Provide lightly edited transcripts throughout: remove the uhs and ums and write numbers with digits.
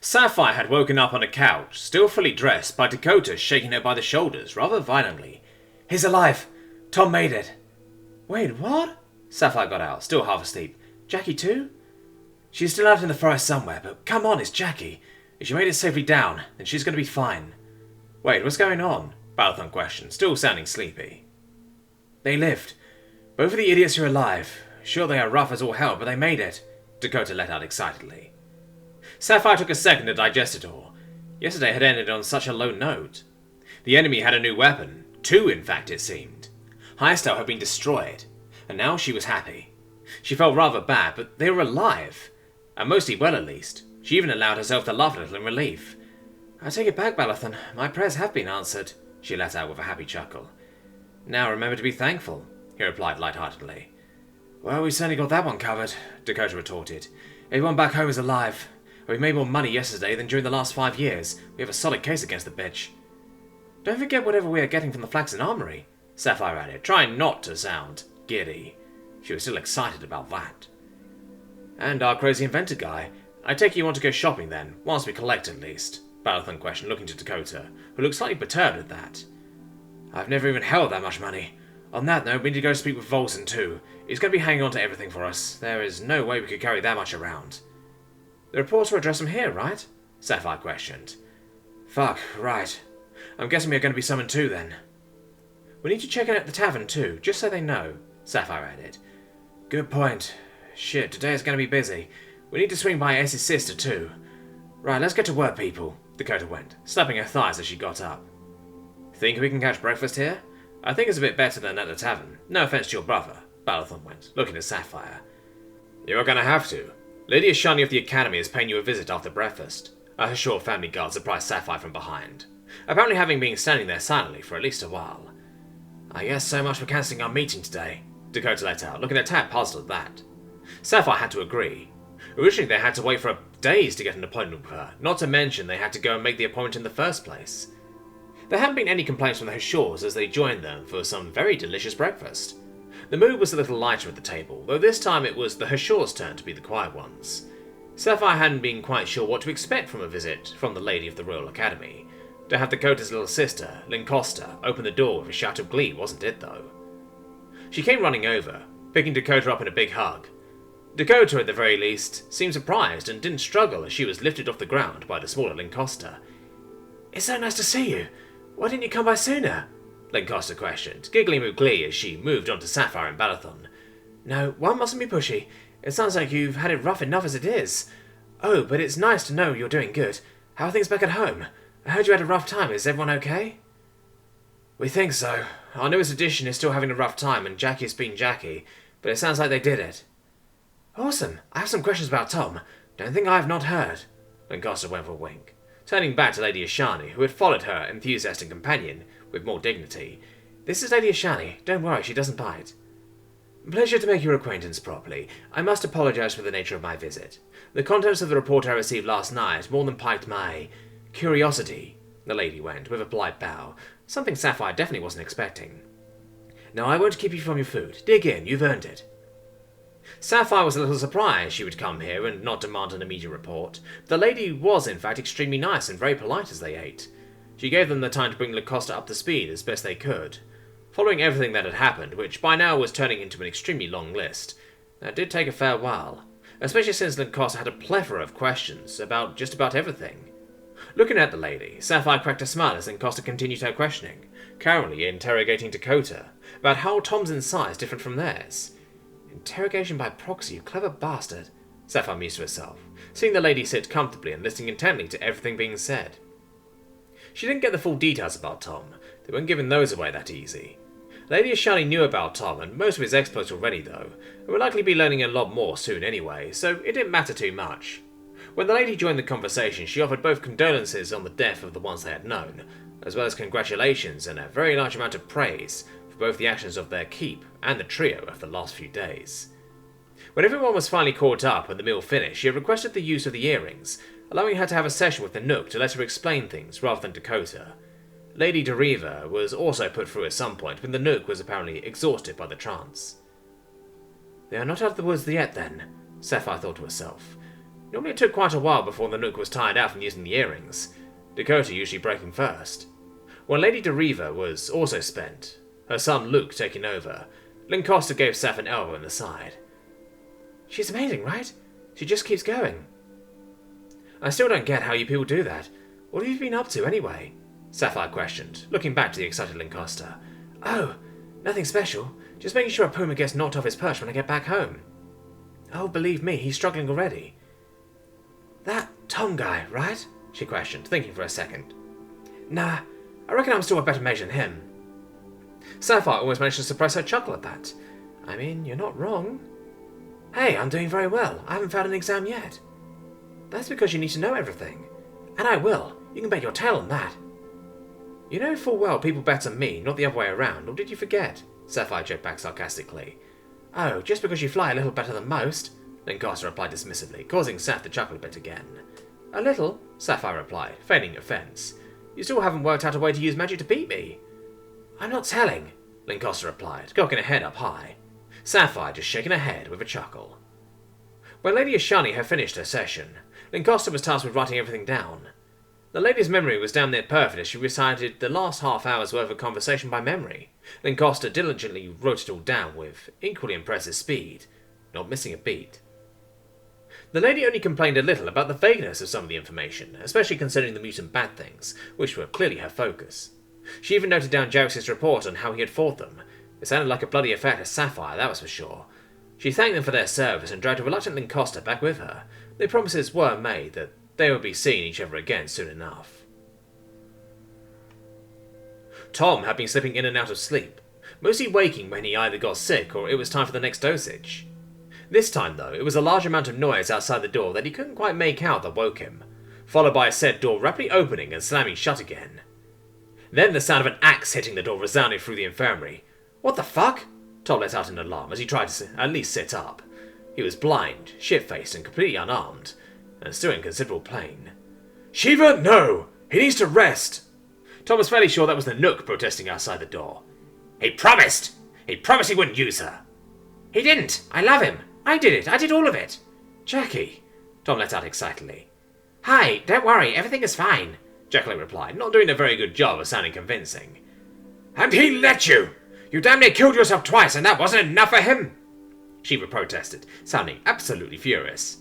Sapphire had woken up on a couch, still fully dressed, by Dakota shaking her by the shoulders rather violently. "He's alive! Tom made it!" "Wait, what?" Sapphire got out, still half asleep. "Jackie too?" "She's still out in the forest somewhere, but come on, it's Jackie. If she made it safely down, then she's going to be fine." "Wait, what's going on?" Balathon questioned, still sounding sleepy. "They lived. Both of the idiots are alive. Sure, they are rough as all hell, but they made it," Dakota let out excitedly. Sapphire took a second to digest it all. Yesterday had ended on such a low note. The enemy had a new weapon. 2, in fact, it seemed. Highstar had been destroyed, and now she was happy. She felt rather bad, but they were alive. And mostly well, at least. She even allowed herself to laugh a little in relief. "I take it back, Balathon. My prayers have been answered," she let out with a happy chuckle. "Now remember to be thankful," he replied lightheartedly. "Well, we certainly got that one covered," Dakota retorted. "Everyone back home is alive. We made more money yesterday than during the last 5 years. We have a solid case against the bitch." "Don't forget whatever we are getting from the Flaxen Armory," Sapphire added, trying not to sound giddy. She was still excited about that. "And our crazy inventor guy. I take it you want to go shopping then, once we collect at least," Balathon questioned, looking to Dakota, who looked slightly perturbed at that. "I've never even held that much money. On that note, we need to go speak with Volson too. He's going to be hanging on to everything for us. There is no way we could carry that much around." "The reports were addressed from here, right?" Sapphire questioned. "Fuck, right. I'm guessing we're going to be summoned too then." "We need to check in at the tavern too, just so they know," Sapphire added. "Good point. Shit, today is going to be busy. We need to swing by Ace's sister too. Right, let's get to work, people," Dakota went, slapping her thighs as she got up. "Think we can catch breakfast here? I think it's a bit better than at the tavern. No offense to your brother," Balathon went, looking at Sapphire. "You're going to have to. Lady Ashani of the Academy is paying you a visit after breakfast." A short family guard surprised Sapphire from behind, apparently having been standing there silently for at least a while. "I guess so much for cancelling our meeting today," Dakota let out, looking a tad puzzled at that. Sapphire had to agree. Originally they had to wait for days to get an appointment with her, not to mention they had to go and make the appointment in the first place. There hadn't been any complaints from the Hashors as they joined them for some very delicious breakfast. The mood was a little lighter at the table, though this time it was the Hashors' turn to be the quiet ones. Sapphire hadn't been quite sure what to expect from a visit from the Lady of the Royal Academy. To have Dakota's little sister, Lynn Costa, open the door with a shout of glee wasn't it, though. She came running over, picking Dakota up in a big hug. Dakota, at the very least, seemed surprised and didn't struggle as she was lifted off the ground by the smaller Lynn Costa. "It's so nice to see you. Why didn't you come by sooner?" Lynn Costa questioned, giggling with glee as she moved on to Sapphire and Balathon. "No, one mustn't be pushy. It sounds like you've had it rough enough as it is. Oh, but it's nice to know you're doing good. How are things back at home? I heard you had a rough time. Is everyone okay?" "We think so. Our newest addition is still having a rough time, and Jackie's been Jackie, but it sounds like they did it." "Awesome. I have some questions about Tom. Don't think I have not heard." Lynn Costa went for a wink, turning back to Lady Ashani, who had followed her enthusiastic companion with more dignity. "This is Lady Ashani. Don't worry, she doesn't bite." "Pleasure to make your acquaintance properly. I must apologize for the nature of my visit. The contents of the report I received last night more than piqued my curiosity," the lady went, with a polite bow, something Sapphire definitely wasn't expecting. "Now I won't keep you from your food. Dig in, you've earned it." Sapphire was a little surprised she would come here and not demand an immediate report. The lady was in fact extremely nice and very polite as they ate. She gave them the time to bring Lacosta up to speed as best they could. Following everything that had happened, which by now was turning into an extremely long list, that did take a fair while, especially since Lacosta had a plethora of questions about just about everything. Looking at the lady, Sapphire cracked a smile as Lacosta continued her questioning, currently interrogating Dakota about how Tom's insight is different from theirs. Interrogation by proxy, you clever bastard, Sapphire mused to herself, seeing the lady sit comfortably and listening intently to everything being said. She didn't get the full details about Tom. They weren't giving those away that easy. Lady Ashani knew about Tom and most of his exploits already, though, and would likely be learning a lot more soon anyway, so it didn't matter too much. When the lady joined the conversation, she offered both condolences on the death of the ones they had known, as well as congratulations and a very large amount of praise for both the actions of their keep and the trio of the last few days. When everyone was finally caught up and the meal finished, she had requested the use of the earrings, allowing her to have a session with the Nook to let her explain things rather than Dakota. Lady Deriva was also put through at some point when the Nook was apparently exhausted by the trance. "They are not out of the woods yet then," Sapphire thought to herself. Normally it took quite a while before the Nook was tired out from using the earrings, Dakota usually breaking first. When Lady Deriva was also spent, her son Luke taking over, Lancaster gave Seth an elbow in the side. She's amazing, right? She just keeps going. I still don't get how you people do that. What have you been up to, anyway? Sapphire questioned, looking back to the excited Lancaster. Oh, nothing special. Just making sure a puma gets knocked off his perch when I get back home. Oh, believe me, he's struggling already. That Tom guy, right? She questioned, thinking for a second. Nah, I reckon I'm still a better mage than him. Sapphire almost managed to suppress her chuckle at that. I mean, you're not wrong. Hey, I'm doing very well. I haven't failed an exam yet. That's because you need to know everything. And I will. You can bet your tail on that. You know full well people bet on me, not the other way around, or did you forget? Sapphire joked back sarcastically. Oh, just because you fly a little better than most? Lancaster replied dismissively, causing Seth to chuckle a bit again. A little, Sapphire replied, feigning offence. You still haven't worked out a way to use magic to beat me. I'm not telling, Lancaster replied, cocking her head up high. Sapphire just shaking her head with a chuckle. When Lady Ashani had finished her session, Lancaster was tasked with writing everything down. The lady's memory was damn near perfect as she recited the last half hour's worth of conversation by memory. Lancaster diligently wrote it all down with equally impressive speed, not missing a beat. The lady only complained a little about the vagueness of some of the information, especially considering the mutant bad things, which were clearly her focus. She even noted down Jarex's report on how he had fought them. It sounded like a bloody affair to Sapphire, that was for sure. She thanked them for their service and dragged a reluctant Lancaster back with her. The promises were made that they would be seeing each other again soon enough. Tom had been slipping in and out of sleep, mostly waking when he either got sick or it was time for the next dosage. This time, though, it was a large amount of noise outside the door that he couldn't quite make out that woke him, followed by a said door rapidly opening and slamming shut again. Then the sound of an axe hitting the door resounded through the infirmary. What the fuck? Tom let out an alarm as he tried to at least sit up. He was blind, shit-faced, and completely unarmed, and still in considerable pain. Shiva, no! He needs to rest! Tom was fairly sure that was the Nook protesting outside the door. He promised! He promised he wouldn't use her! He didn't! I love him! I did it! I did all of it! Jackie! Tom let out excitedly. Hi, don't worry, everything is fine, Jackie replied, not doing a very good job of sounding convincing. And he let you! You damn near killed yourself twice and that wasn't enough for him! Shiva protested, sounding absolutely furious.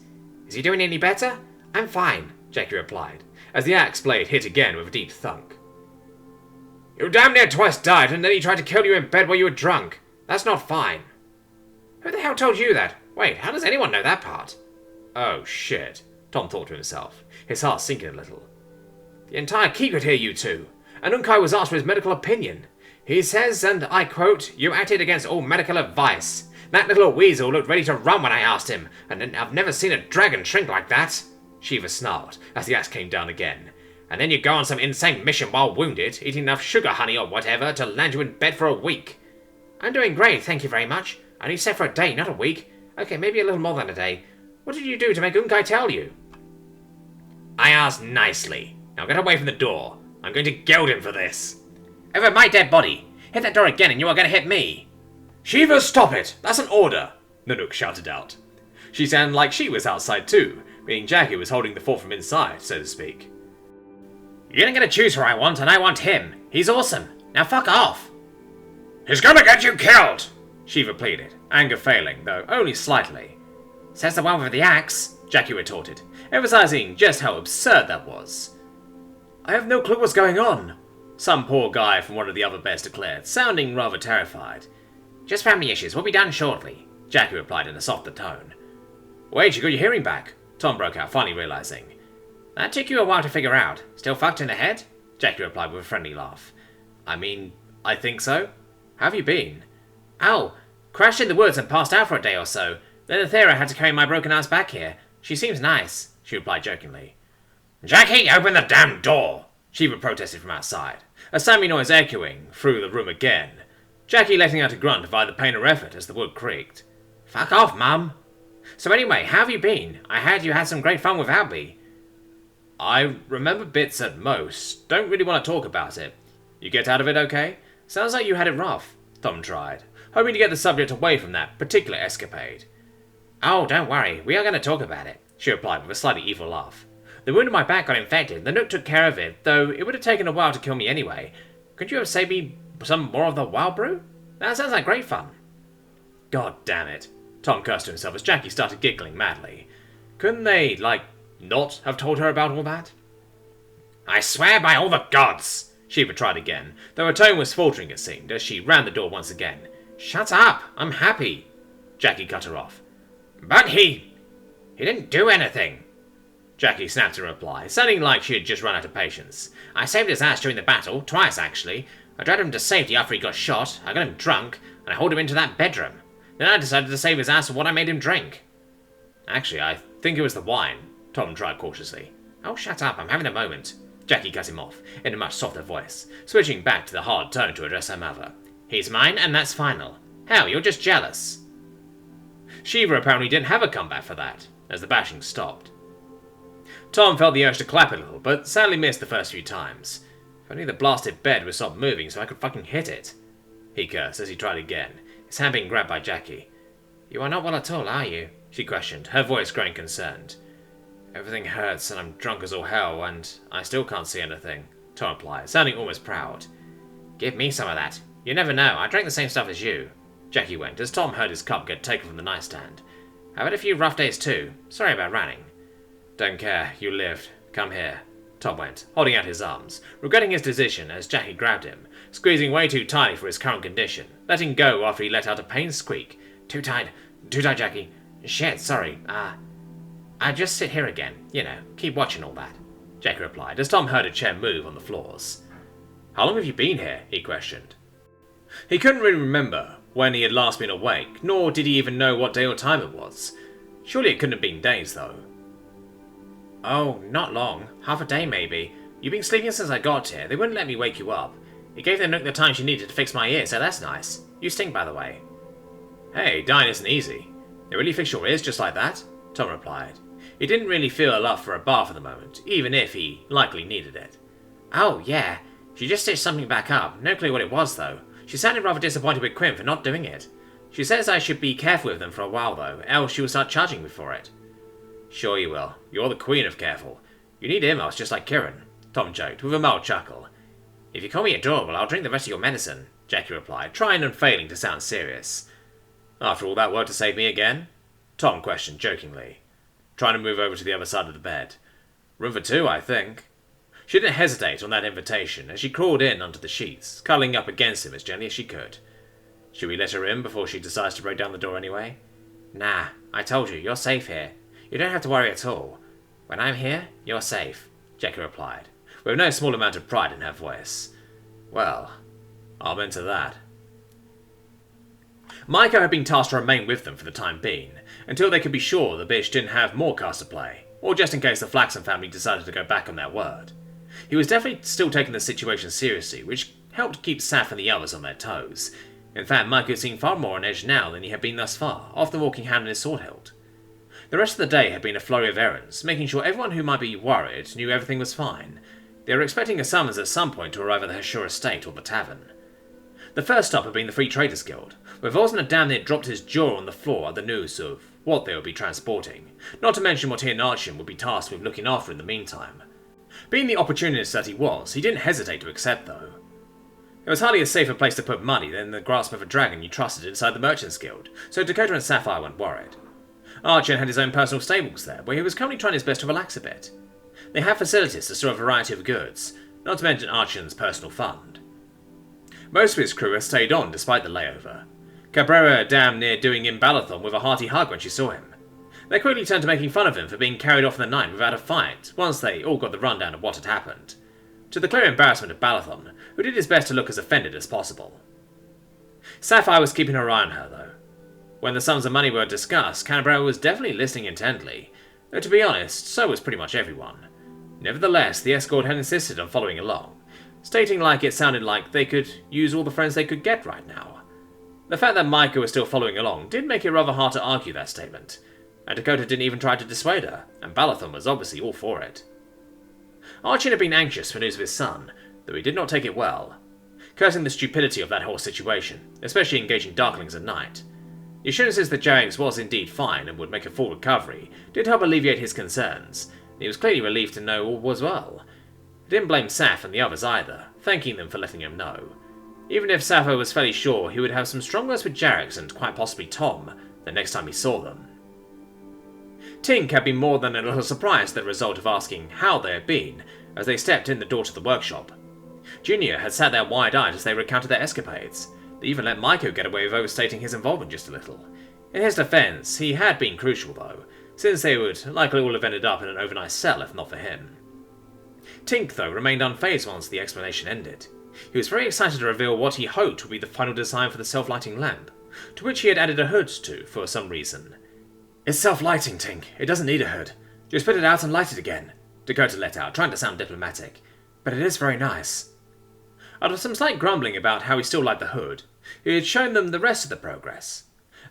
Is he doing any better? I'm fine, Jackie replied, as the axe blade hit again with a deep thunk. You damn near twice died and then he tried to kill you in bed while you were drunk. That's not fine. Who the hell told you that? Wait, how does anyone know that part? Oh, shit, Tom thought to himself, his heart sinking a little. The entire keep could hear you two, and Unkai was asked for his medical opinion. He says, and I quote, you acted against all medical advice. That little weasel looked ready to run when I asked him, and I've never seen a dragon shrink like that. Shiva snarled, as the axe came down again. And then you go on some insane mission while wounded, eating enough sugar honey or whatever to land you in bed for a week. I'm doing great, thank you very much. I only slept for a day, not a week. Okay, maybe a little more than a day. What did you do to make Unkai tell you? I asked nicely. Now get away from the door. I'm going to geld him for this. Over my dead body. Hit that door again and you are going to hit me. Shiva, stop it! That's an order! The Nook shouted out. She sounded like she was outside too, meaning Jackie was holding the fort from inside, so to speak. You didn't get to choose who I want, and I want him. He's awesome. Now fuck off! He's gonna get you killed! Shiva pleaded, anger failing, though only slightly. Says the one with the axe, Jackie retorted, emphasizing just how absurd that was. I have no clue what's going on, some poor guy from one of the other bears declared, sounding rather terrified. Just family issues, we'll be done shortly, Jackie replied in a softer tone. Wait, you got your hearing back, Tom broke out, finally realizing. That took you a while to figure out. Still fucked in the head? Jackie replied with a friendly laugh. I mean, I think so. How have you been? Oh, crashed in the woods and passed out for a day or so. Then Athera had to carry my broken ass back here. She seems nice, she replied jokingly. Jackie, open the damn door! Shiva protested from outside, a slamming noise echoing through the room again. Jackie letting out a grunt of either pain or effort as the wood creaked. Fuck off, Mum! So anyway, how have you been? I heard you had some great fun without me. I remember bits at most. Don't really want to talk about it. You get out of it okay? Sounds like you had it rough, Tom tried, hoping to get the subject away from that particular escapade. Oh, don't worry. We are going to talk about it. she replied with a slightly evil laugh. The wound in my back got infected. The Nook took care of it, though it would have taken a while to kill me anyway. Couldn't you have saved me some more of the wild brew? That sounds like great fun. God damn it. Tom cursed to himself as Jackie started giggling madly. Couldn't they, not have told her about all that? I swear by all the gods! Shiva tried again, though her tone was faltering it seemed, as she ran the door once again. Shut up! I'm happy! Jackie cut her off. But he didn't do anything. Jackie snapped in reply, sounding like she had just run out of patience. I saved his ass during the battle, twice actually. I dragged him to safety after he got shot, I got him drunk, and I hauled him into that bedroom. Then I decided to save his ass for what I made him drink. Actually, I think it was the wine, Tom tried cautiously. Oh, shut up, I'm having a moment. Jackie cut him off, in a much softer voice, switching back to the hard tone to address her mother. He's mine, and that's final. Hell, you're just jealous. Shiva apparently didn't have a comeback for that, as the bashing stopped. Tom felt the urge to clap a little, but sadly missed the first few times. If only the blasted bed would stop moving so I could fucking hit it. He cursed as he tried again, his hand being grabbed by Jackie. You are not well at all, are you? She questioned, her voice growing concerned. Everything hurts and I'm drunk as all hell and I still can't see anything, Tom replied, sounding almost proud. Give me some of that. You never know, I drank the same stuff as you. Jackie went, as Tom heard his cup get taken from the nightstand. I've had a few rough days too. Sorry about running. Don't care, you lived. Come here. Tom went, holding out his arms, regretting his decision as Jackie grabbed him, squeezing way too tightly for his current condition, letting go after he let out a pained squeak. Too tight, Jackie. Shit, sorry. I just sit here again, keep watching all that, Jackie replied, as Tom heard a chair move on the floors. How long have you been here? He questioned. He couldn't really remember when he had last been awake, nor did he even know what day or time it was. Surely it couldn't have been days, though. Oh, not long. Half a day, maybe. You've been sleeping since I got here. They wouldn't let me wake you up. You gave the Nook the time she needed to fix my ear, so that's nice. You stink, by the way. Hey, dying isn't easy. They really fix your ears just like that? Tom replied. He didn't really feel up for a bath at the moment, even if he likely needed it. Oh, yeah. She just stitched something back up. No clue what it was, though. She sounded rather disappointed with Quinn for not doing it. She says I should be careful with them for a while, though, else she will start charging me for it. Sure you will. You're the queen of careful. You need earmuffs just like Kieran, Tom joked, with a mild chuckle. If you call me adorable, I'll drink the rest of your medicine, Jackie replied, trying and failing to sound serious. After all that work to save me again? Tom questioned jokingly, trying to move over to the other side of the bed. Room for two, I think. She didn't hesitate on that invitation as she crawled in under the sheets, cuddling up against him as gently as she could. Should we let her in before she decides to break down the door anyway? Nah, I told you, you're safe here. You don't have to worry at all. When I'm here, you're safe, Jackie replied, with no small amount of pride in her voice. Well, I'm into that. Micah had been tasked to remain with them for the time being, until they could be sure the bitch didn't have more cards to play, or just in case the Flaxen family decided to go back on their word. He was definitely still taking the situation seriously, which helped keep Saf and the others on their toes. In fact, Micah seemed far more on edge now than he had been thus far, often walking hand in his sword hilt. The rest of the day had been a flurry of errands, making sure everyone who might be worried knew everything was fine. They were expecting a summons at some point to arrive at the Hashur estate or the tavern. The first stop had been the Free Traders Guild, where Vosna damn near dropped his jaw on the floor at the news of what they would be transporting, not to mention what he and Archon would be tasked with looking after in the meantime. Being the opportunist that he was, he didn't hesitate to accept, though. There was hardly a safer place to put money than the grasp of a dragon you trusted inside the Merchants Guild, so Dakota and Sapphire weren't worried. Archon had his own personal stables there, where he was currently trying his best to relax a bit. They had facilities to store a variety of goods, not to mention Archon's personal fund. Most of his crew had stayed on despite the layover. Cabrera damn near doing Imbalathon with a hearty hug when she saw him. They quickly turned to making fun of him for being carried off in the night without a fight, once they all got the rundown of what had happened. To the clear embarrassment of Balathon, who did his best to look as offended as possible. Sapphire was keeping her eye on her, though. When the sums of money were discussed, Cabrera was definitely listening intently, though to be honest, so was pretty much everyone. Nevertheless, the escort had insisted on following along, stating like it sounded like they could use all the friends they could get right now. The fact that Micah was still following along did make it rather hard to argue that statement, and Dakota didn't even try to dissuade her, and Balathon was obviously all for it. Archon had been anxious for news of his son, though he did not take it well, cursing the stupidity of that whole situation, especially engaging Darklings at night. The assurances that Jarex was indeed fine and would make a full recovery did help alleviate his concerns, and he was clearly relieved to know all was well. He didn't blame Saf and the others either, thanking them for letting him know. Even if Sappho was fairly sure he would have some strong words with Jarex and quite possibly Tom the next time he saw them. Tink had been more than a little surprised at the result of asking how they had been as they stepped in the door to the workshop. Junior had sat there wide-eyed as they recounted their escapades. They even let Maiko get away with overstating his involvement just a little. In his defense, he had been crucial though, since they would likely all have ended up in an overnight cell if not for him. Tink, though, remained unfazed once the explanation ended. He was very excited to reveal what he hoped would be the final design for the self-lighting lamp, to which he had added a hood to for some reason. "It's self-lighting, Tink. It doesn't need a hood. Just put it out and light it again," Dakota let out, trying to sound diplomatic. "But it is very nice." After some slight grumbling about how he still liked the hood, he had shown them the rest of the progress.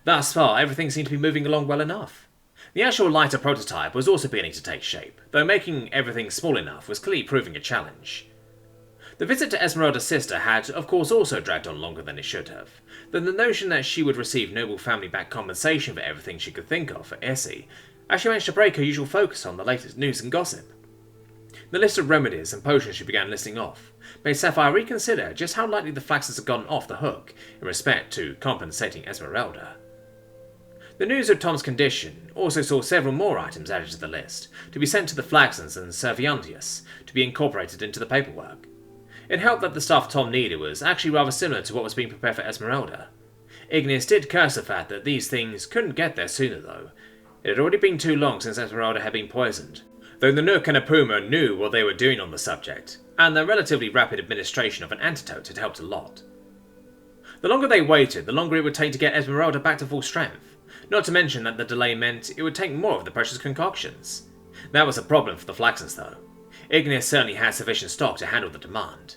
Thus far, everything seemed to be moving along well enough. The actual lighter prototype was also beginning to take shape, though making everything small enough was clearly proving a challenge. The visit to Esmeralda's sister had, of course, also dragged on longer than it should have, though the notion that she would receive noble family-backed compensation for everything she could think of for Essie actually managed to break her usual focus on the latest news and gossip. The list of remedies and potions she began listing off made Sapphire reconsider just how lightly the Flaxes had gotten off the hook in respect to compensating Esmeralda. The news of Tom's condition also saw several more items added to the list, to be sent to the Flaxens and Serviantius, to be incorporated into the paperwork. It helped that the stuff Tom needed was actually rather similar to what was being prepared for Esmeralda. Ignis did curse the fact that these things couldn't get there sooner though. It had already been too long since Esmeralda had been poisoned, though the Nook and Apuma knew what they were doing on the subject, and the relatively rapid administration of an antidote had helped a lot. The longer they waited, the longer it would take to get Esmeralda back to full strength, not to mention that the delay meant it would take more of the precious concoctions. That was a problem for the Flaxens though. Ignis certainly had sufficient stock to handle the demand.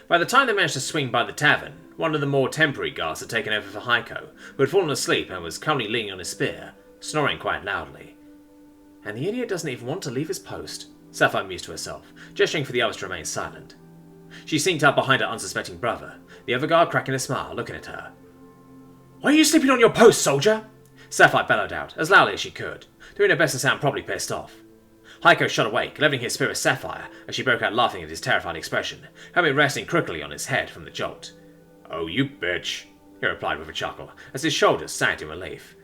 By the time they managed to swing by the tavern, one of the more temporary guards had taken over for Heiko, who had fallen asleep and was currently leaning on his spear, snoring quite loudly. And the idiot doesn't even want to leave his post, Sapphire mused to herself, gesturing for the others to remain silent. She synced up behind her unsuspecting brother, the other guard cracking a smile, looking at her. "Why are you sleeping on your post, soldier?" Sapphire bellowed out, as loudly as she could, doing her best to sound properly pissed off. Heiko shot awake, leveling his spear at Sapphire as she broke out laughing at his terrified expression, having resting crookily on his head from the jolt. "Oh, you bitch," he replied with a chuckle, as his shoulders sagged in relief.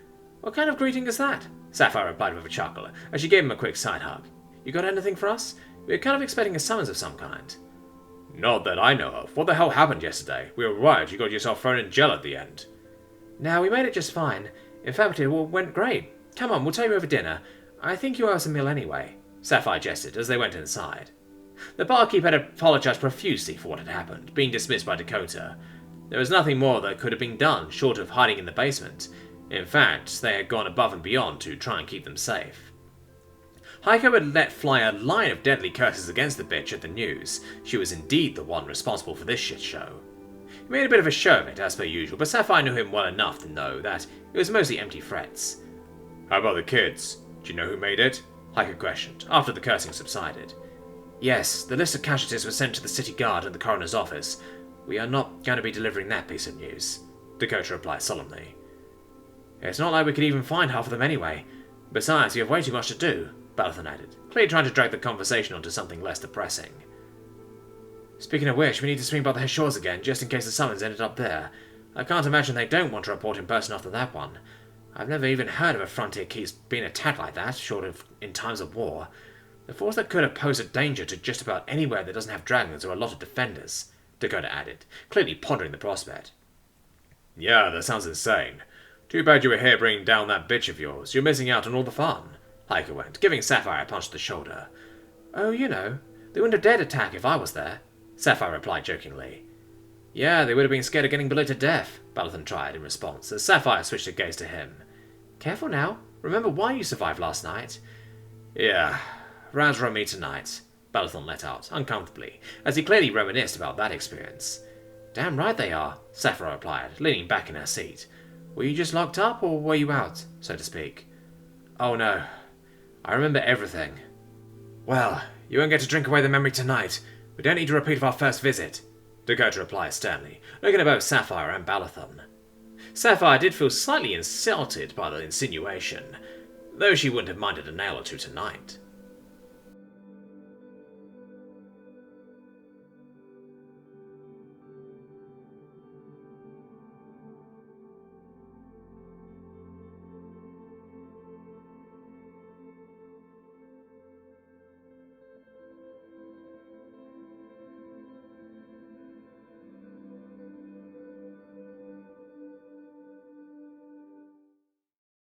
"What kind of greeting is that?" Sapphire replied with a chuckle, as she gave him a quick side hug. "You got anything for us? We were kind of expecting a summons of some kind." "Not that I know of. What the hell happened yesterday? We were worried you got yourself thrown in jail at the end." "No, we made it just fine. In fact, it all went great. Come on, we'll tell you over dinner. I think you owe us a meal anyway," Sapphire jested as they went inside. The barkeep had apologized profusely for what had happened, being dismissed by Dakota. There was nothing more that could have been done short of hiding in the basement. In fact, they had gone above and beyond to try and keep them safe. Heiko had let fly a line of deadly curses against the bitch at the news. She was indeed the one responsible for this shit show. He made a bit of a show of it, as per usual, but Sapphire knew him well enough to know that it was mostly empty threats. "How about the kids? Do you know who made it?" Heiko questioned, after the cursing subsided. "Yes, the list of casualties was sent to the city guard and the coroner's office. We are not going to be delivering that piece of news," Dakota replied solemnly. "It's not like we could even find half of them anyway. Besides, you have way too much to do," Balathon added, clearly trying to drag the conversation onto something less depressing. "Speaking of which, we need to swing by the shores again, just in case the summons ended up there. I can't imagine they don't want to report in person after that one. I've never even heard of a frontier keep being attacked like that, short of in times of war. The force that could have posed a danger to just about anywhere that doesn't have dragons or a lot of defenders," Dakota added, clearly pondering the prospect. "Yeah, that sounds insane. Too bad you were here bringing down that bitch of yours. You're missing out on all the fun," Heiko went, giving Sapphire a punch to the shoulder. "Oh, you know, they wouldn't have dared attack if I was there," Sapphire replied jokingly. "Yeah, they would have been scared of getting bullied to death," Balathon tried in response, as Sapphire switched her gaze to him. "Careful now. Remember why you survived last night." "Yeah, rather on me tonight," Balathon let out, uncomfortably, as he clearly reminisced about that experience. "Damn right they are," Sapphire replied, leaning back in her seat. "Were you just locked up, or were you out, so to speak?" "Oh no, I remember everything." "Well, you won't get to drink away the memory tonight. We don't need a repeat of our first visit," Dakota replied sternly, looking at both Sapphire and Balathon. Sapphire did feel slightly insulted by the insinuation, though she wouldn't have minded a nail or two tonight.